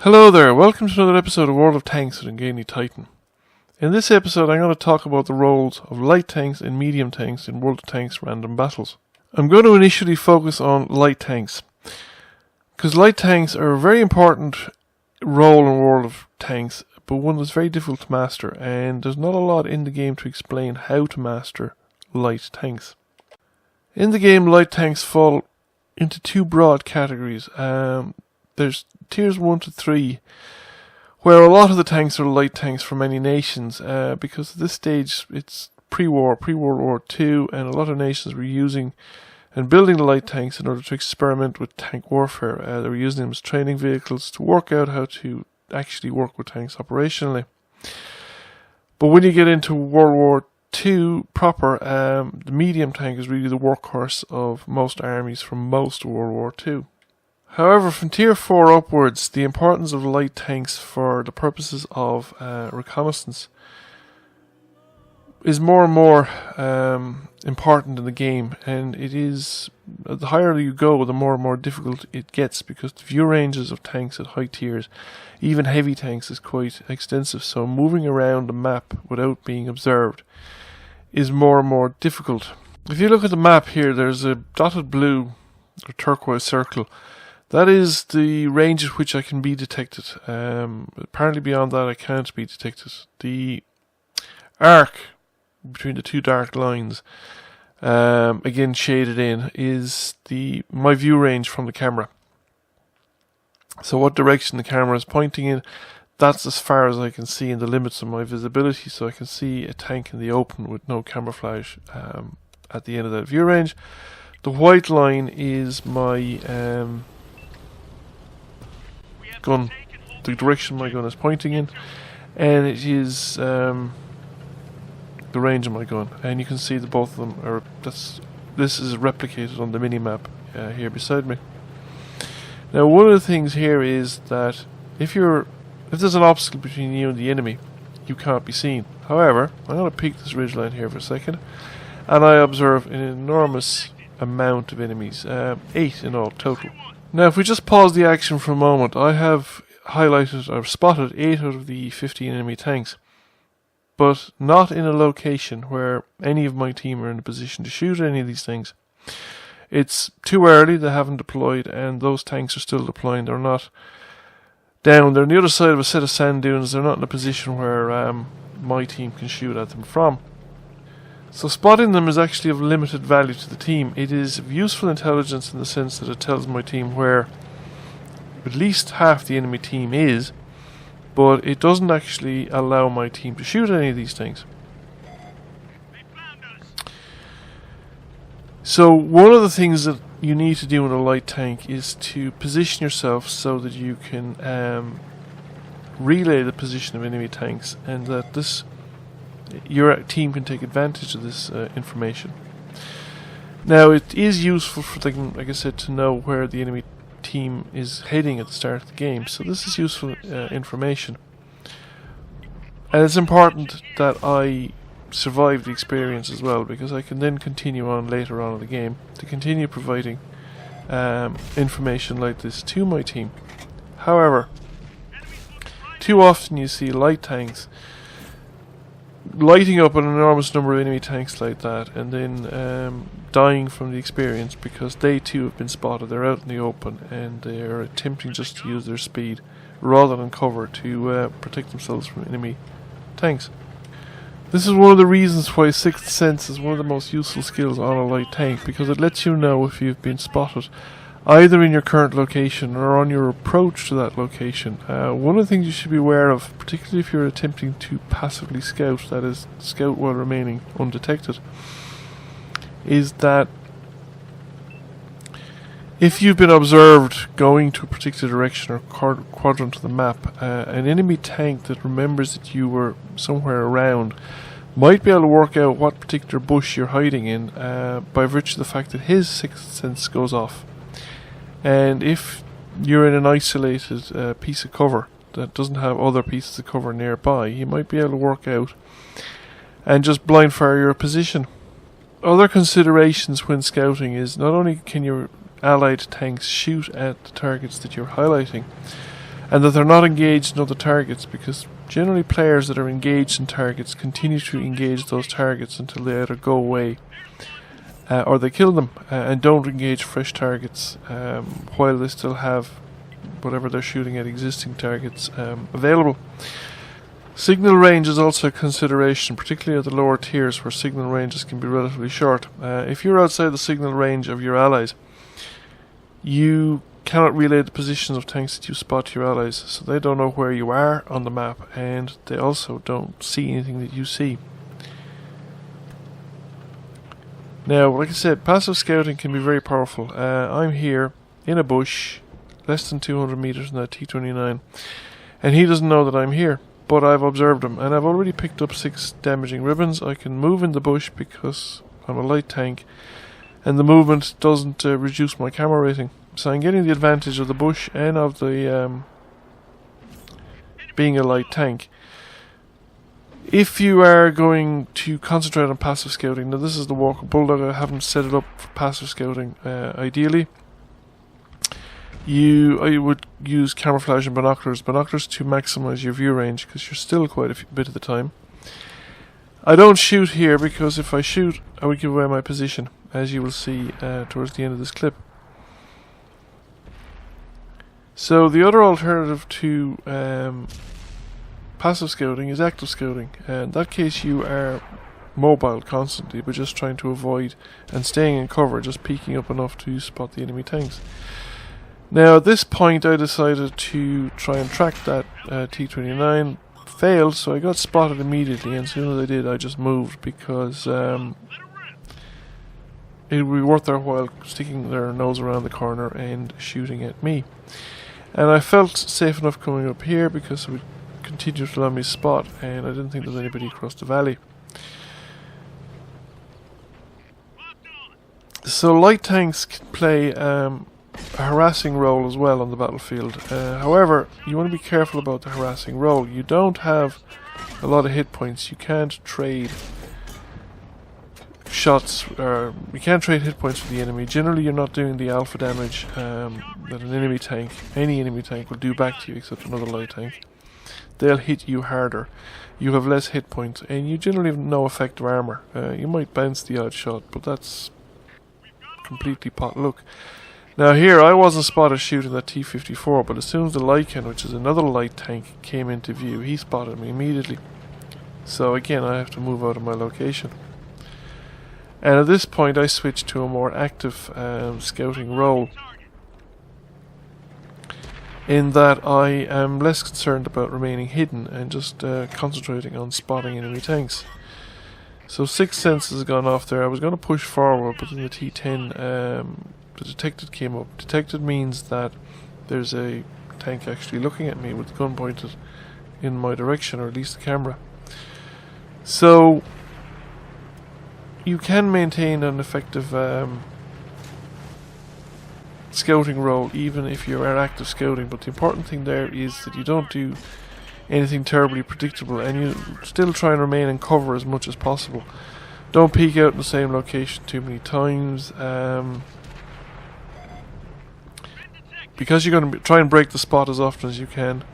Hello there, welcome to another episode of World of Tanks with Engaging Titan. In this episode I'm going to talk about the roles of light tanks and medium tanks in World of Tanks random battles. I'm going to initially focus on light tanks, because light tanks are a very important role in World of Tanks, but one that's very difficult to master, and there's not a lot in the game to explain how to master light tanks. In the game, light tanks fall into two broad categories. There's tiers 1 to 3, where a lot of the tanks are light tanks for many nations, because at this stage it's pre-World War II, and a lot of nations were using and building the light tanks in order to experiment with tank warfare. They were using them as training vehicles to work out how to actually work with tanks operationally. But when you get into World War II proper, the medium tank is really the workhorse of most armies from most of World War II. However, from Tier 4 upwards, the importance of light tanks for the purposes of reconnaissance is more and more important in the game, and it is, the higher you go, the more and more difficult it gets, because the view ranges of tanks at high tiers, even heavy tanks, is quite extensive, so moving around the map without being observed is more and more difficult. If you look at the map here, there's a dotted blue or turquoise circle. That is the range at which I can be detected. Apparently beyond that I can't be detected. The arc between the two dark lines, again shaded in, is my view range from the camera. So what direction the camera is pointing in, that's as far as I can see in the limits of my visibility, so I can see a tank in the open with no camouflage at the end of that view range. The white line is my gun, the direction my gun is pointing in, and it is the range of my gun, and you can see that both of them are, this is replicated on the mini-map here beside me. Now one of the things here is that if there's an obstacle between you and the enemy, you can't be seen. However, I'm going to peek this ridgeline here for a second, and I observe an enormous amount of enemies, 8 in all total. Now if we just pause the action for a moment, I have highlighted or spotted 8 out of the 15 enemy tanks, but not in a location where any of my team are in a position to shoot any of these things. It's too early, they haven't deployed, and those tanks are still deploying. They're not down, they're on the other side of a set of sand dunes. They're not in a position where my team can shoot at them from. So spotting them is actually of limited value to the team. It is of useful intelligence in the sense that it tells my team where at least half the enemy team is, but it doesn't actually allow my team to shoot any of these things. So one of the things that you need to do in a light tank is to position yourself so that you can relay the position of enemy tanks, and that your team can take advantage of this information. Now it is useful for them, like I said, to know where the enemy team is heading at the start of the game, so this is useful information. And it's important that I survive the experience as well, because I can then continue on later on in the game to continue providing information like this to my team. However, too often you see light tanks lighting up an enormous number of enemy tanks like that, and then dying from the experience because they too have been spotted. They're out in the open and they're attempting just to use their speed rather than cover to protect themselves from enemy tanks. This is one of the reasons why Sixth Sense is one of the most useful skills on a light tank, because it lets you know if you've been spotted, either in your current location or on your approach to that location. One of the things you should be aware of, particularly if you're attempting to passively scout, that is, scout while remaining undetected, is that if you've been observed going to a particular direction or quadrant of the map, an enemy tank that remembers that you were somewhere around might be able to work out what particular bush you're hiding in by virtue of the fact that his Sixth Sense goes off. And if you're in an isolated piece of cover that doesn't have other pieces of cover nearby, you might be able to work out and just blind fire your position. Other considerations when scouting is not only can your allied tanks shoot at the targets that you're highlighting, and that they're not engaged in other targets, because generally players that are engaged in targets continue to engage those targets until they either go away or they kill them and don't engage fresh targets while they still have whatever they're shooting at existing targets available. Signal range is also a consideration, particularly at the lower tiers where signal ranges can be relatively short. If you're outside the signal range of your allies, you cannot relay the positions of tanks that you spot to your allies, so they don't know where you are on the map, and they also don't see anything that you see. Now, like I said, passive scouting can be very powerful. I'm here in a bush, less than 200 meters from that T-29, and he doesn't know that I'm here, but I've observed him, and I've already picked up 6 damaging ribbons. I can move in the bush because I'm a light tank, and the movement doesn't reduce my camera rating. So I'm getting the advantage of the bush and of the being a light tank. If you are going to concentrate on passive scouting, now this is the Walker Bulldog, I haven't set it up for passive scouting ideally. I would use camouflage and binoculars to maximize your view range, because you're still quite a bit of the time. I don't shoot here because if I shoot I would give away my position, as you will see towards the end of this clip. So the other alternative to passive scouting is active scouting. In that case you are mobile constantly, but just trying to avoid and staying in cover, just peeking up enough to spot the enemy tanks. Now at this point I decided to try and track that T-29. Failed, so I got spotted immediately, and as soon as I did I just moved, because it would be worth their while sticking their nose around the corner and shooting at me. And I felt safe enough coming up here because it would continue to allow me to spot, and I didn't think there was anybody across the valley. So light tanks can play a harassing role as well on the battlefield. However, you want to be careful about the harassing role. You don't have a lot of hit points. You can't trade shots, or you can't trade hit points with the enemy. Generally you're not doing the alpha damage that an enemy tank, any enemy tank, will do back to you, except another light tank. They'll hit you harder. You have less hit points, and you generally have no effective armor. You might bounce the odd shot, but that's completely pot luck. Now here I wasn't spotted shooting that T-54, but as soon as the Lycan, which is another light tank, came into view, he spotted me immediately. So again I have to move out of my location. And at this point I switched to a more active scouting role, in that I am less concerned about remaining hidden and just concentrating on spotting enemy tanks. So 6 senses has gone off there. I was going to push forward, but then the T-10, the detected came up. Detected means that there's a tank actually looking at me with the gun pointed in my direction, or at least the camera. So you can maintain an effective scouting role even if you are active scouting, but the important thing there is that you don't do anything terribly predictable, and you still try and remain in cover as much as possible. Don't peek out in the same location too many times, because you're going to try and break the spot as often as you can.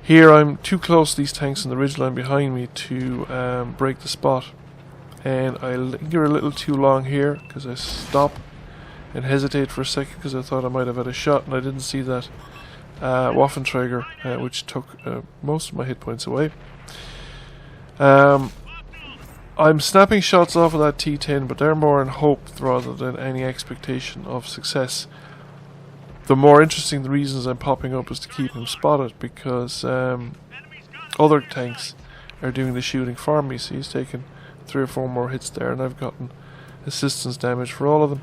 Here I'm too close to these tanks in the ridgeline behind me to break the spot, and I linger a little too long here because I stop and hesitate for a second because I thought I might have had a shot, and I didn't see that Waffenträger, which took most of my hit points away. I'm snapping shots off of that T-10, but they're more in hope rather than any expectation of success. The more interesting the reasons I'm popping up is to keep him spotted, because other tanks are doing the shooting for me. So he's taken 3 or 4 more hits there, and I've gotten assistance damage for all of them.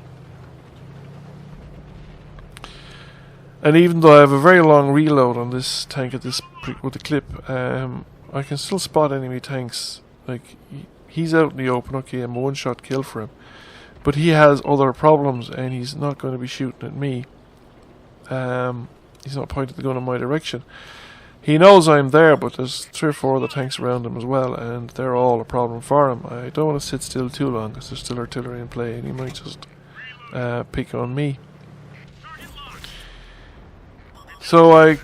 And even though I have a very long reload on this tank at this with the clip, I can still spot enemy tanks. Like, he's out in the open. Okay, I'm a one-shot kill for him, but he has other problems, and he's not going to be shooting at me. He's not pointing the gun in my direction. He knows I'm there, but there's 3 or 4 other tanks around him as well, and they're all a problem for him. I don't want to sit still too long because there's still artillery in play, and he might just pick on me. So I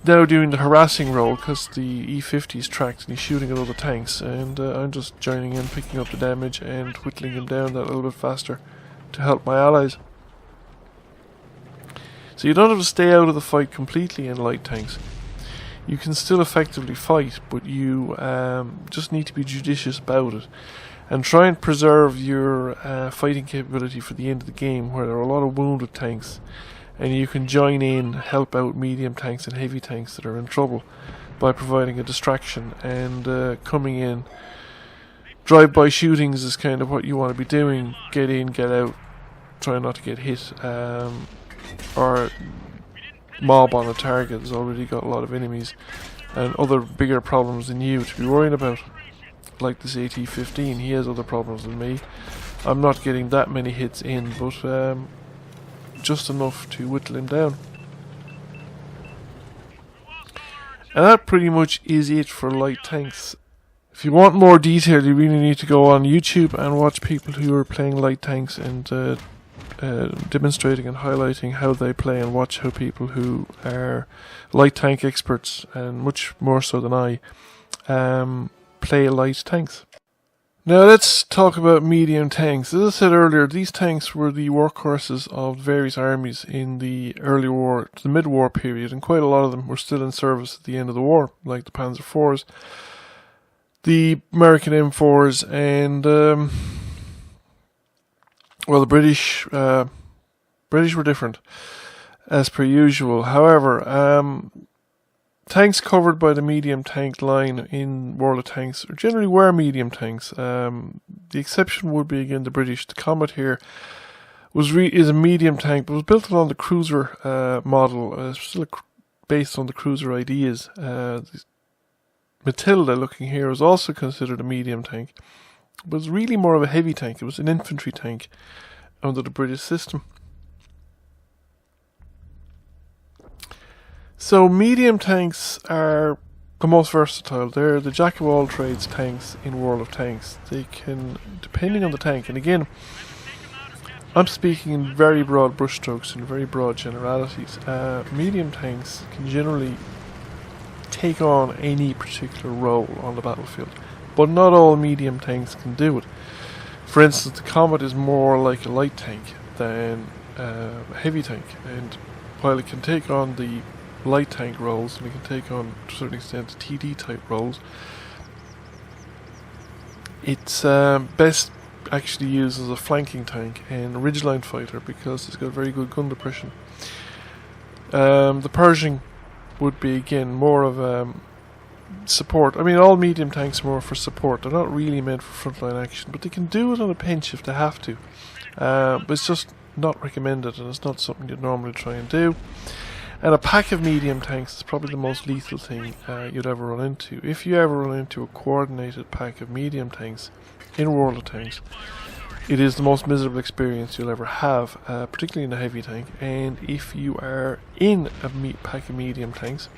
now doing the harassing role because the E-50 is tracked and he's shooting at other tanks, and I'm just joining in, picking up the damage and whittling him down that little bit faster to help my allies. So you don't have to stay out of the fight completely in light tanks. You can still effectively fight, but you just need to be judicious about it and try and preserve your fighting capability for the end of the game, where there are a lot of wounded tanks, and you can join in, help out medium tanks and heavy tanks that are in trouble by providing a distraction and coming in. Drive-by shootings is kind of what you want to be doing. Get in, get out, try not to get hit, or mob on a target has already got a lot of enemies and other bigger problems than you to be worrying about. Like this AT-15, he has other problems than me. I'm not getting that many hits in, but just enough to whittle him down. And that pretty much is it for light tanks. If you want more detail, you really need to go on YouTube and watch people who are playing light tanks and demonstrating and highlighting how they play, and watch how people who are light tank experts, and much more so than I, play light tanks. Now let's talk about medium tanks. As I said earlier, these tanks were the workhorses of various armies in the early war to the mid-war period, and quite a lot of them were still in service at the end of the war, like the Panzer IVs, the American M4s, and well, the British were different, as per usual. However, tanks covered by the medium tank line in World of Tanks generally were medium tanks. The exception would be, again, the British. The Comet here is a medium tank, but was built on the cruiser model, still based on the cruiser ideas. Matilda, looking here, is also considered a medium tank, but it's really more of a heavy tank. It was an infantry tank under the British system. So medium tanks are the most versatile. They're the jack of all trades tanks in World of Tanks. They can, depending on the tank, and again, I'm speaking in very broad brushstrokes and very broad generalities. Medium tanks can generally take on any particular role on the battlefield, but not all medium tanks can do it. For instance, the Comet is more like a light tank than a heavy tank, and while it can take on the light tank roles, and it can take on, to a certain extent, TD type roles, it's best actually used as a flanking tank and a ridgeline fighter because it's got very good gun depression. The Pershing would be, again, more of support. I mean, all medium tanks are more for support. They're not really meant for frontline action, but they can do it on a pinch if they have to. But it's just not recommended, and it's not something you'd normally try and do. And a pack of medium tanks is probably the most lethal thing you'd ever run into. If you ever run into a coordinated pack of medium tanks in World of Tanks, it is the most miserable experience you'll ever have, particularly in a heavy tank. And if you are in a pack of medium tanks,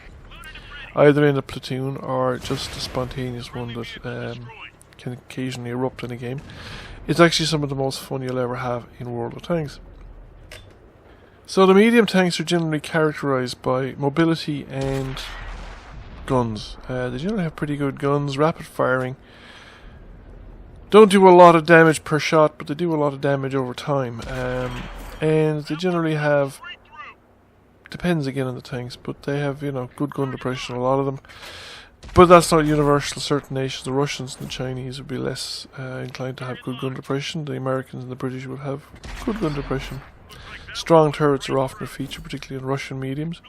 either in a platoon or just a spontaneous one that can occasionally erupt in a game, it's actually some of the most fun you'll ever have in World of Tanks. So the medium tanks are generally characterized by mobility and guns. They generally have pretty good guns, rapid firing. Don't do a lot of damage per shot, but they do a lot of damage over time. And they generally have, depends again on the tanks, but they have, good gun depression, a lot of them. But that's not universal. Certain nations, the Russians and the Chinese, would be less inclined to have good gun depression. The Americans and the British would have good gun depression. Strong turrets are often a feature, particularly in Russian mediums.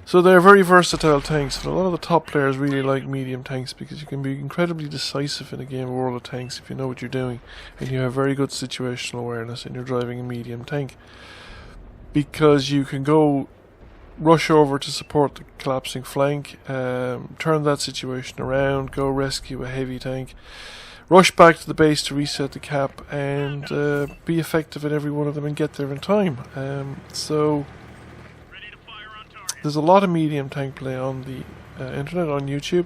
So they're very versatile tanks, and a lot of the top players really like medium tanks because you can be incredibly decisive in a game of World of Tanks if you know what you're doing and you have very good situational awareness and you're driving a medium tank. Because you can go rush over to support the collapsing flank, turn that situation around, go rescue a heavy tank, rush back to the base to reset the cap, and be effective at every one of them and get there in time. So there's a lot of medium tank play on the internet, on YouTube,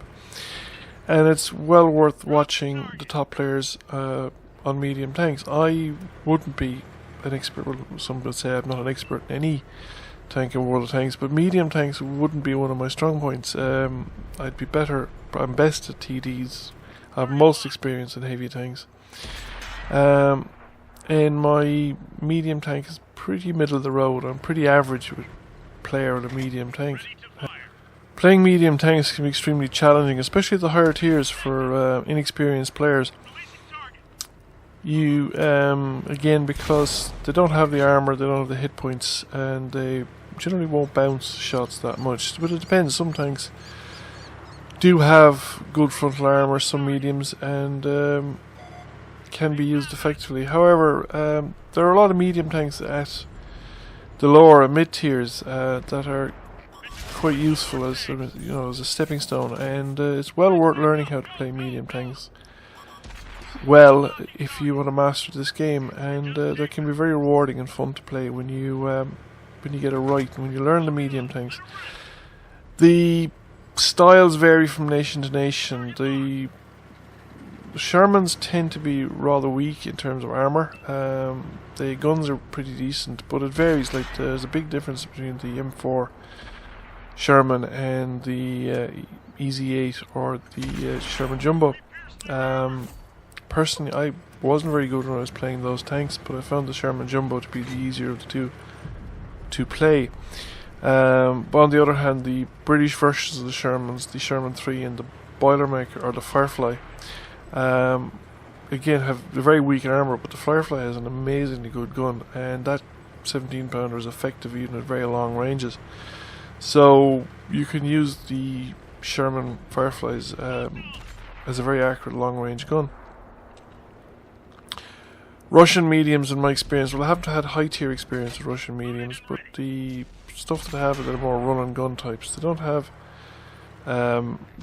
and it's well worth watching the top players on medium tanks. I wouldn't be an expert, well, some would say I'm not an expert in any tank in World of Tanks, but medium tanks wouldn't be one of my strong points. I'd be better. I'm best at TDs. I have most experience in heavy tanks. And my medium tank is pretty middle of the road. I'm pretty average with player with a medium tank. Playing medium tanks can be extremely challenging, especially at the higher tiers for inexperienced players. You, again, because they don't have the armor, they don't have the hit points, and they generally won't bounce shots that much. But it depends. Some tanks do have good frontal armor, some mediums, and can be used effectively. However, there are a lot of medium tanks at the lower and mid tiers that are quite useful as as a stepping stone, and it's well worth learning how to play medium tanks well if you want to master this game, and they can be very rewarding and fun to play when you get it right, when you learn the medium tanks. The styles vary from nation to nation. The Shermans tend to be rather weak in terms of armor. The guns are pretty decent, but it varies. Like, there's a big difference between the M4 Sherman and the EZ8 or the Sherman Jumbo. Personally, I wasn't very good when I was playing those tanks, but I found the Sherman Jumbo to be the easier of the two to play. But on the other hand, the British versions of the Shermans, the Sherman 3 and the Boilermaker or the Firefly, again have very weak armor, but the Firefly has an amazingly good gun, and that 17 pounder is effective even at very long ranges. So you can use the Sherman Fireflies as a very accurate long range gun. Russian mediums, in my experience, well, I haven't had high tier experience with Russian mediums, but the stuff that I have are more run and gun types. They don't have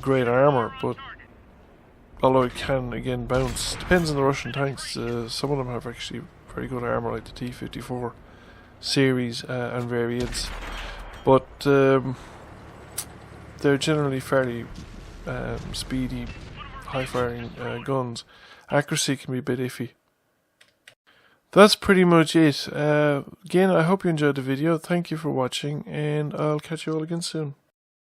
great armor, but although it can again bounce, depends on the Russian tanks. Some of them have actually very good armor, like the T-54 series and variants, but they're generally fairly speedy, high-firing guns. Accuracy can be a bit iffy. That's pretty much it. Again, I hope you enjoyed the video. Thank you for watching, and I'll catch you all again soon.